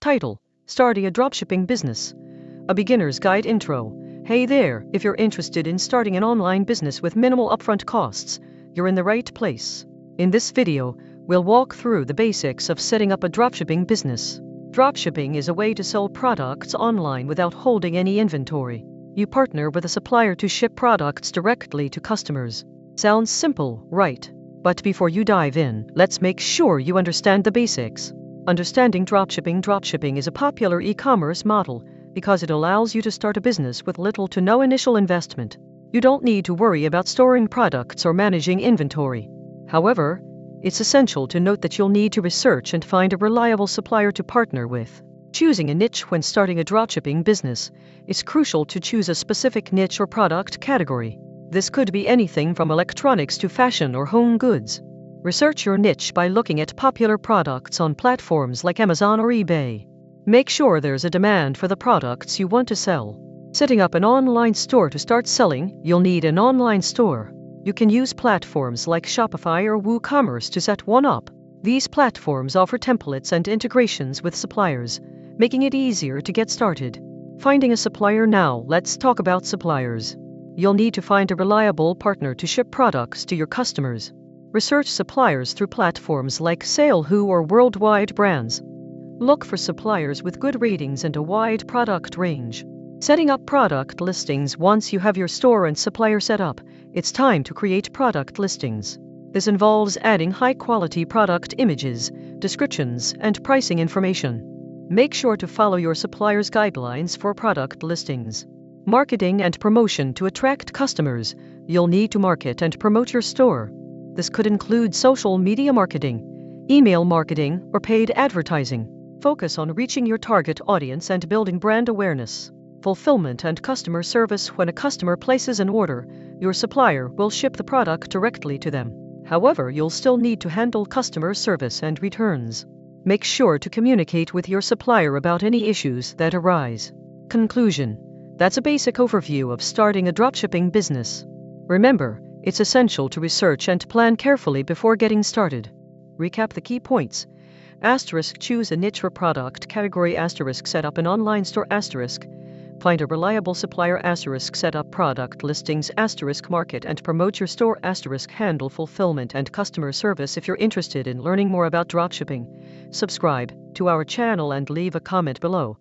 Title: Starting a Dropshipping Business. A Beginner's Guide Intro. Hey there, if you're interested in starting an online business with minimal upfront costs, you're in the right place. In this video, we'll walk through the basics of setting up a dropshipping business. Dropshipping is a way to sell products online without holding any inventory. You partner with a supplier to ship products directly to customers. Sounds simple, right? But before you dive in, let's make sure you understand the basics. Understanding dropshipping. Dropshipping is a popular e-commerce model because it allows you to start a business with little to no initial investment. You don't need to worry about storing products or managing inventory. However, it's essential to note that you'll need to research and find a reliable supplier to partner with. Choosing a niche when starting a dropshipping business. It's crucial to choose a specific niche or product category. This could be anything from electronics to fashion or home goods. Research your niche by looking at popular products on platforms like Amazon or eBay. Make sure there's a demand for the products you want to sell. Setting up an online store. To start selling, you'll need an online store. You can use platforms like Shopify or WooCommerce to set one up. These platforms offer templates and integrations with suppliers, making it easier to get started. Finding a supplier. Now, let's talk about suppliers. You'll need to find a reliable partner to ship products to your customers. Research suppliers through platforms like SaleWho or Worldwide Brands. Look for suppliers with good ratings and a wide product range. Setting up product listings. Once you have your store and supplier set up, it's time to create product listings. This involves adding high-quality product images, descriptions, and pricing information. Make sure to follow your supplier's guidelines for product listings. Marketing and promotion. To attract customers, you'll need to market and promote your store. This could include social media marketing, email marketing, or paid advertising. Focus on reaching your target audience and building brand awareness. Fulfillment and customer service. When a customer places an order, your supplier will ship the product directly to them. However, you'll still need to handle customer service and returns. Make sure to communicate with your supplier about any issues that arise. Conclusion: that's a basic overview of starting a dropshipping business. Remember, it's essential to research and plan carefully before getting started. Recap the key points. Choose a niche or product category. Set up an online store. Find a reliable supplier. Set up product listings. Market and promote your store. Handle fulfillment and customer service. If you're interested in learning more about dropshipping, subscribe to our channel and leave a comment below.